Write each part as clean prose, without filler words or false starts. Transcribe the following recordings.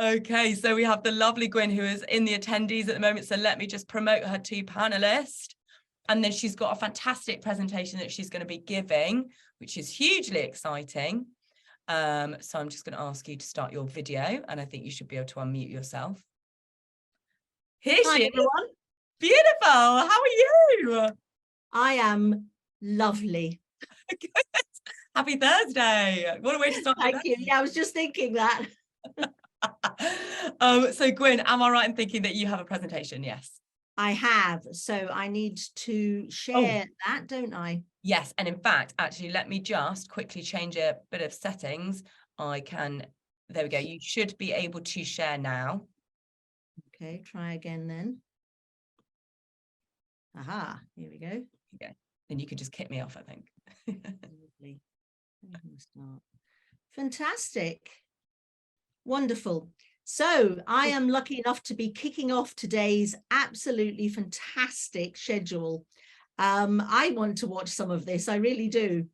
Okay, so we have the lovely Gwen who is in the attendees at the moment. So let me just promote her to panelist. And then she's got a fantastic presentation that she's going to be giving, which is hugely exciting. So I'm just going to ask you to start your video, and I think you should be able to unmute yourself. Here Hi, she everyone. is. Beautiful. How are you? I am lovely. Good. Happy Thursday. What a way to start. Thank you. Yeah, I was just thinking that. So Gwen, am I right in thinking that you have a presentation? Yes. I have. So I need to share that, don't I? Yes. And in fact, actually, let me just quickly change a bit of settings. There we go. You should be able to share now. Okay, try again then. Aha, here we go. Okay. Then you could just kick me off, I think. Lovely. Start. Fantastic. Wonderful. So I am lucky enough to be kicking off today's absolutely fantastic schedule. I want to watch some of this. I really do.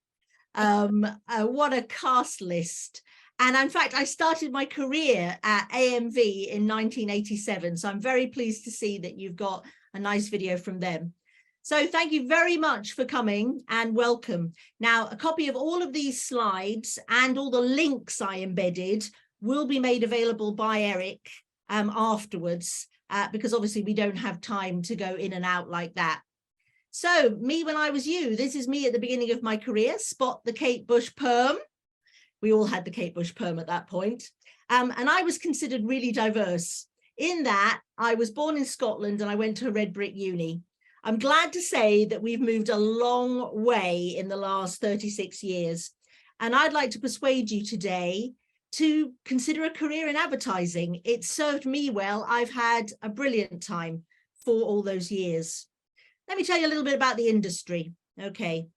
What a cast list. And in fact, I started my career at AMV in 1987. So I'm very pleased to see that you've got a nice video from them. So thank you very much for coming and welcome. Now, a copy of all of these slides and all the links I embedded will be made available by Eric afterwards, because obviously we don't have time to go in and out like that. So me when I was you, this is me at the beginning of my career, spot the Kate Bush perm. We all had the Kate Bush perm at that point. And I was considered really diverse in that I was born in Scotland and I went to a red brick uni. I'm glad to say that we've moved a long way in the last 36 years. And I'd like to persuade you today to consider a career in advertising. It served me well. I've had a brilliant time for all those years. Let me tell you a little bit about the industry. Okay.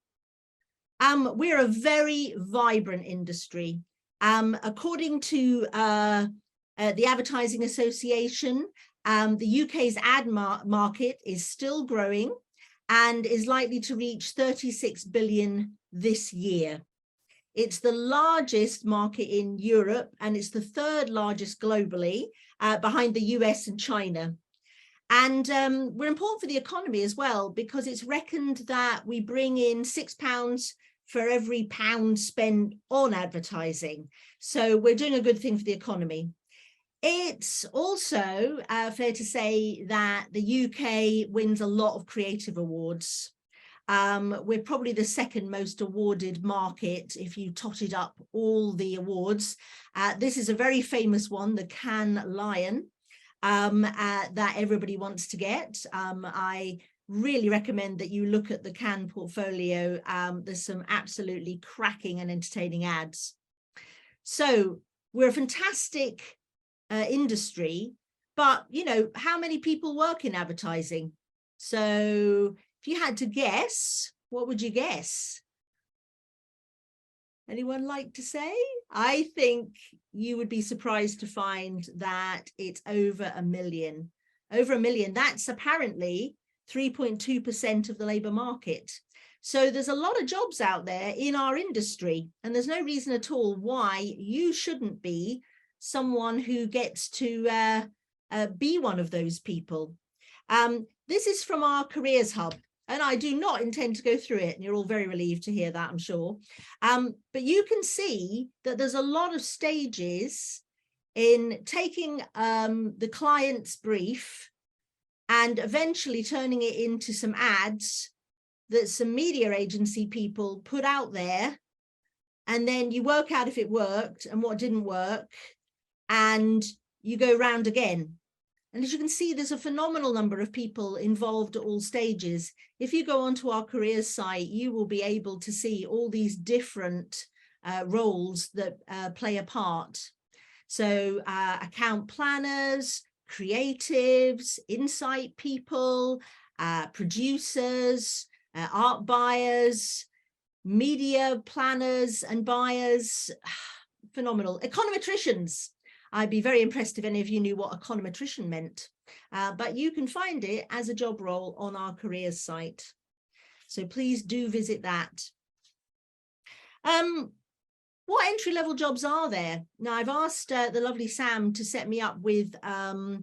We're a very vibrant industry. According to the Advertising Association, the UK's ad market is still growing and is likely to reach 36 billion this year. It's the largest market in Europe, and it's the third largest globally, behind the US and China. And we're important for the economy as well, because it's reckoned that we bring in £6 for every pound spent on advertising. So we're doing a good thing for the economy. It's also fair to say that the UK wins a lot of creative awards. We're probably the second most awarded market if you totted up all the awards. This is a very famous one, the Cannes Lion, that everybody wants to get. I really recommend that you look at the Cannes portfolio. There's some absolutely cracking and entertaining ads. So we're a fantastic industry, but you know, how many people work in advertising? So if you had to guess, what would you guess? Anyone like to say? I think you would be surprised to find that it's over a million. Over a million. That's apparently 3.2% of the labour market. So there's a lot of jobs out there in our industry, and there's no reason at all why you shouldn't be someone who gets to be one of those people. This is from our careers hub, and I do not intend to go through it, and you're all very relieved to hear that, I'm sure. But you can see that there's a lot of stages in taking the client's brief and eventually turning it into some ads that some media agency people put out there, and then you work out if it worked and what didn't work, and you go round again. And as you can see, there's a phenomenal number of people involved at all stages. If you go onto our careers site, you will be able to see all these different roles that play a part. So account planners, creatives, insight people, producers, art buyers, media planners and buyers, phenomenal. Econometricians. I'd be very impressed if any of you knew what econometrician meant, but you can find it as a job role on our careers site. So please do visit that. What What entry-level jobs are there? Now, I've asked the lovely Sam to set me up with a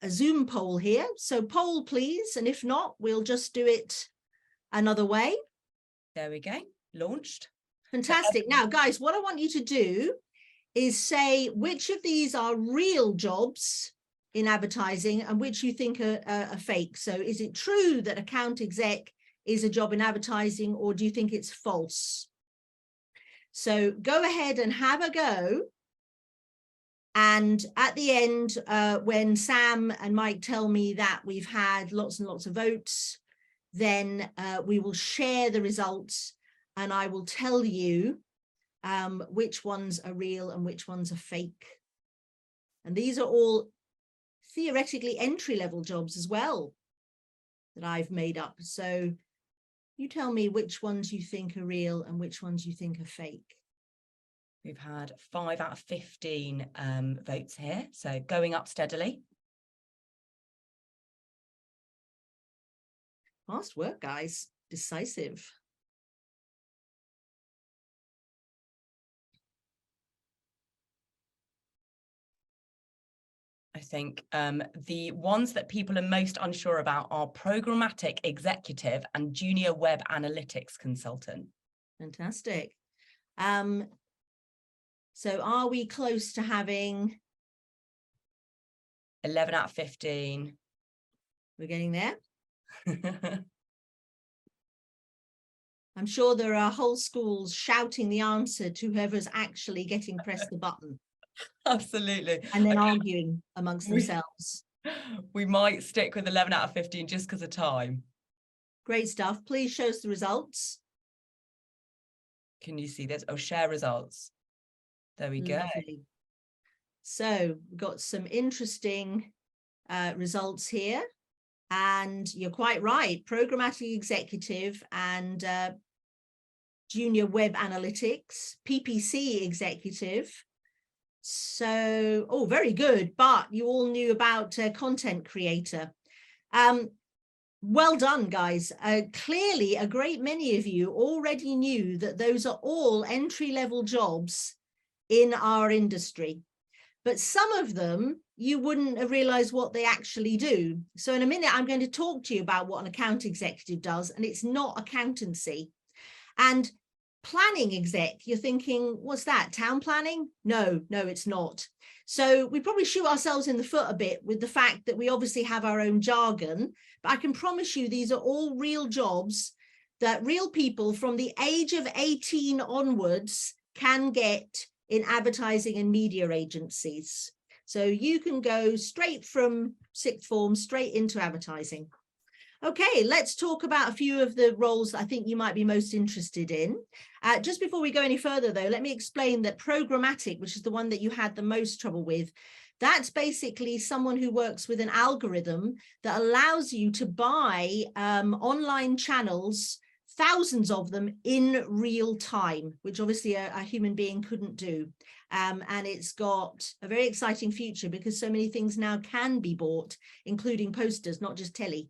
Zoom poll here. So poll, please. And if not, we'll just do it another way. There we go. Launched. Fantastic. Now, guys, what I want you to do is say which of these are real jobs in advertising and which you think are fake. So is it true that account exec is a job in advertising, or do you think it's false? So go ahead and have a go. And at the end, when Sam and Mike tell me that we've had lots and lots of votes, then we will share the results and I will tell you which ones are real and which ones are fake. And these are all theoretically entry-level jobs as well that I've made up. So you tell me which ones you think are real and which ones you think are fake. We've had 5 out of 15 votes here, so going up steadily. Fast work, guys. Decisive. I think the ones that people are most unsure about are programmatic executive and junior web analytics consultant. Fantastic. So are we close to having 11 out of 15? We're getting there. I'm sure there are whole schools shouting the answer to whoever's actually getting pressed the button. Absolutely. And then arguing amongst themselves. We might stick with 11 out of 15 just because of time. Great stuff. Please show us the results. Can you see this? Oh, share results. There we go. Lovely. So we've got some interesting results here. And you're quite right. Programmatic executive and junior web analytics, PPC executive. So, oh, very good. But you all knew about content creator. Well done, guys. Clearly, a great many of you already knew that those are all entry-level jobs in our industry. But some of them, you wouldn't have realized what they actually do. So in a minute, I'm going to talk to you about what an account executive does, and it's not accountancy. And planning exec, you're thinking, what's that, town planning? No, it's not. So we probably shoot ourselves in the foot a bit with the fact that we obviously have our own jargon, but I can promise you these are all real jobs that real people from the age of 18 onwards can get in advertising and media agencies. So you can go straight from sixth form straight into advertising. Okay, let's talk about a few of the roles that I think you might be most interested in. Just before we go any further, though, let me explain that programmatic, which is the one that you had the most trouble with, that's basically someone who works with an algorithm that allows you to buy online channels, thousands of them in real time, which obviously a human being couldn't do. And it's got a very exciting future because so many things now can be bought, including posters, not just telly.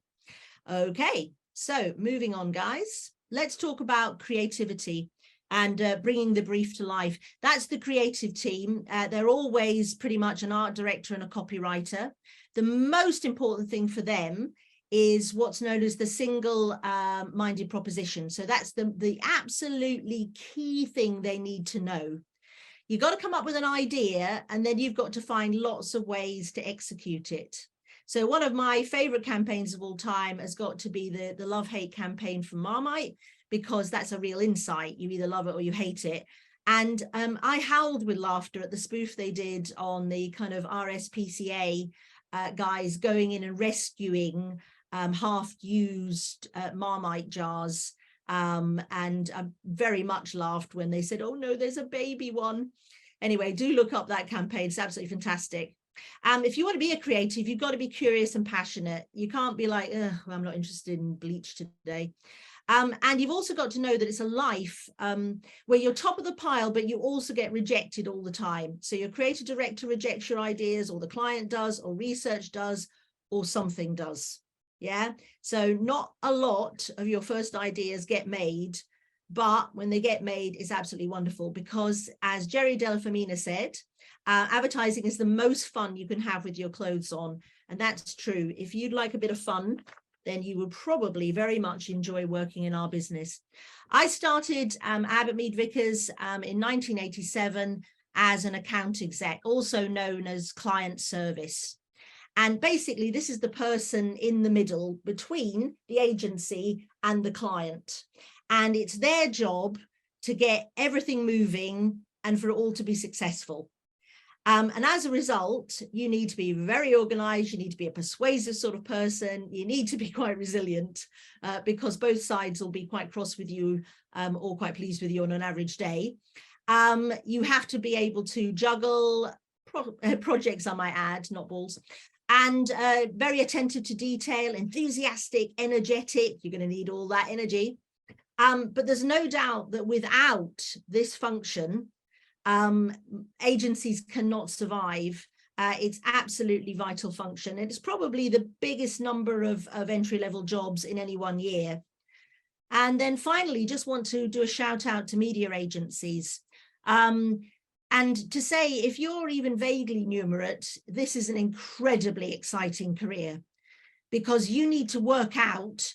Okay, so moving on, guys. Let's talk about creativity and bringing the brief to life. That's the creative team. They're always pretty much an art director and a copywriter. The most important thing for them is what's known as the single-minded proposition. So that's the absolutely key thing they need to know. You've got to come up with an idea, and then you've got to find lots of ways to execute it. So one of my favorite campaigns of all time has got to be the love-hate campaign from Marmite, because that's a real insight. You either love it or you hate it. And I howled with laughter at the spoof they did on the kind of RSPCA guys going in and rescuing half-used Marmite jars. And I very much laughed when they said, oh no, there's a baby one. Anyway, do look up that campaign. It's absolutely fantastic. If you want to be a creative, you've got to be curious and passionate. You can't be like, well, I'm not interested in bleach today. And you've also got to know that it's a life where you're top of the pile, but you also get rejected all the time. So your creative director rejects your ideas, or the client does, or research does, or something does. Yeah. So not a lot of your first ideas get made, but when they get made, it's absolutely wonderful, because as Jerry Della Femina said, advertising is the most fun you can have with your clothes on. And that's true. If you'd like a bit of fun, then you will probably very much enjoy working in our business. I started Abbott Mead Vickers in 1987 as an account exec, also known as client service. And basically, this is the person in the middle between the agency and the client. And it's their job to get everything moving and for it all to be successful. And as a result, you need to be very organized. You need to be a persuasive sort of person. You need to be quite resilient because both sides will be quite cross with you or quite pleased with you on an average day. You have to be able to juggle projects, I might add, not balls, and very attentive to detail, enthusiastic, energetic. You're going to need all that energy. But there's no doubt that without this function, agencies cannot survive. It's absolutely vital function. It's probably the biggest number of entry-level jobs in any one year. And then finally, just want to do a shout out to media agencies. And to say, if you're even vaguely numerate, this is an incredibly exciting career, because you need to work out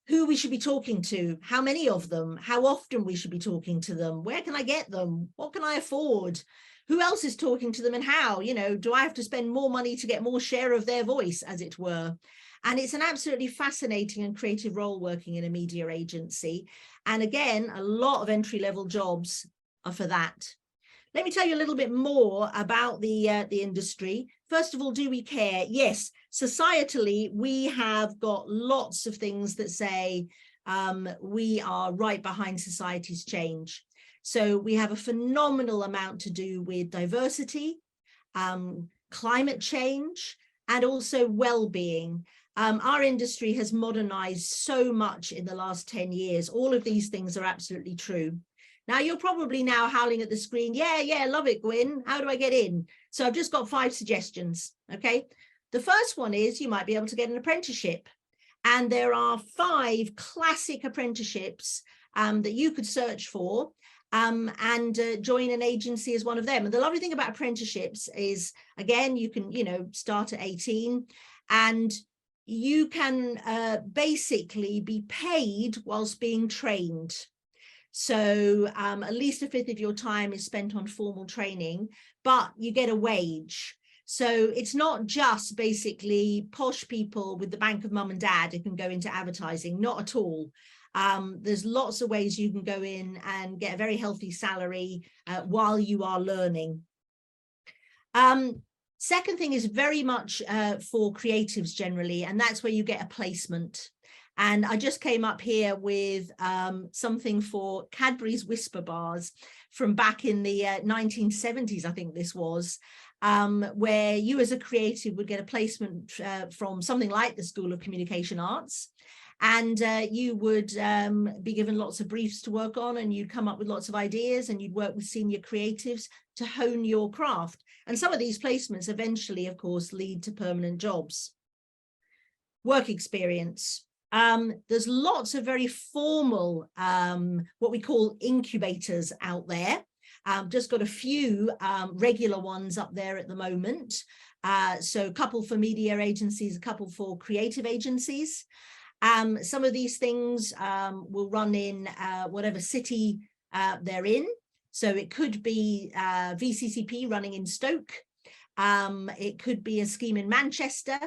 who we should be talking to, how many of them, how often we should be talking to them, where can I get them, what can I afford, who else is talking to them and how, you know, do I have to spend more money to get more share of their voice, as it were. And it's an absolutely fascinating and creative role working in a media agency. And again, a lot of entry-level jobs are for that. Let me tell you a little bit more about the industry. First of all, do we care? Yes, societally, we have got lots of things that say we are right behind society's change. So we have a phenomenal amount to do with diversity, climate change, and also well-being. Our industry has modernized so much in the last 10 years. All of these things are absolutely true. Now, you're probably now howling at the screen, yeah, love it, Gwen. How do I get in? So I've just got 5 suggestions, okay? The first one is you might be able to get an apprenticeship. And there are 5 classic apprenticeships that you could search for and join an agency as one of them. And the lovely thing about apprenticeships is, again, you can, you know, start at 18 and you can basically be paid whilst being trained. So at least 1/5 of your time is spent on formal training, but you get a wage. So it's not just basically posh people with the bank of mum and dad who can go into advertising, not at all. There's lots of ways you can go in and get a very healthy salary while you are learning. Second thing is very much for creatives generally, and that's where you get a placement. And I just came up here with something for Cadbury's Whisper Bars from back in the 1970s, I think this was, where you as a creative would get a placement from something like the School of Communication Arts. And you would be given lots of briefs to work on, and you'd come up with lots of ideas, and you'd work with senior creatives to hone your craft. And some of these placements eventually, of course, lead to permanent jobs. Work experience. There's lots of very formal, what we call incubators out there. Just got a few regular ones up there at the moment. So a couple for media agencies, a couple for creative agencies. Some of these things will run in whatever city they're in. So it could be VCCP running in Stoke. It could be a scheme in Manchester.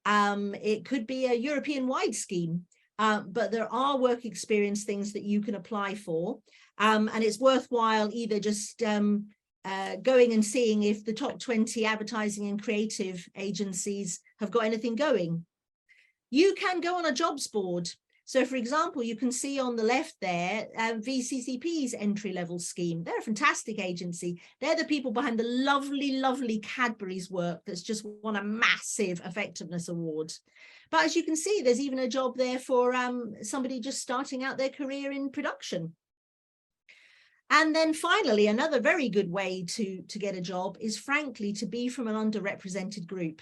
It could be a European-wide scheme, but there are work experience things that you can apply for. And it's worthwhile either just going and seeing if the top 20 advertising and creative agencies have got anything going. You can go on a jobs board. So, for example, you can see on the left there, VCCP's entry-level scheme. They're a fantastic agency. They're the people behind the lovely, lovely Cadbury's work that's just won a massive effectiveness award. But as you can see, there's even a job there for somebody just starting out their career in production. And then finally, another very good way to get a job is, frankly, to be from an underrepresented group.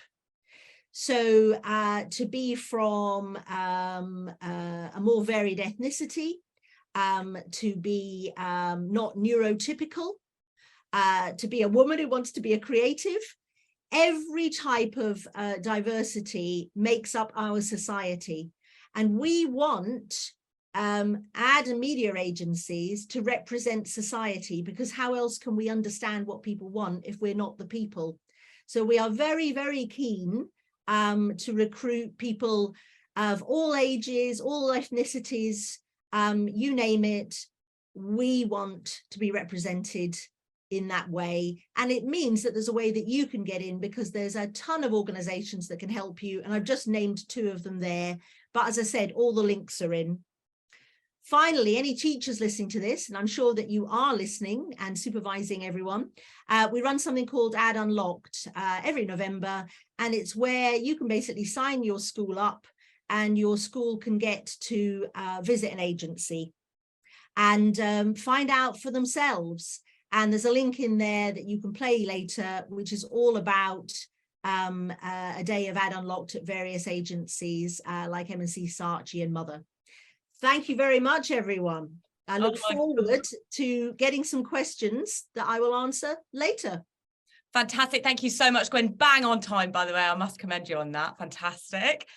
So to be from a more varied ethnicity, to be not neurotypical, to be a woman who wants to be a creative. Every type of diversity makes up our society. And we want ad and media agencies to represent society, because how else can we understand what people want if we're not the people? So we are very, very keen to recruit people of all ages, all ethnicities, you name it. We want to be represented in that way. And it means that there's a way that you can get in, because there's a ton of organizations that can help you. And I've just named 2 of them there. But as I said, all the links are in. Finally, any teachers listening to this, and I'm sure that you are listening and supervising everyone, we run something called Ad Unlocked every November. And it's where you can basically sign your school up, and your school can get to visit an agency and find out for themselves. And there's a link in there that you can play later, which is all about a day of Ad Unlocked at various agencies like M&C Saatchi and Mother. Thank you very much, everyone. I look forward to getting some questions that I will answer later. Fantastic. Thank you so much, Gwen. Bang on time, by the way. I must commend you on that. Fantastic.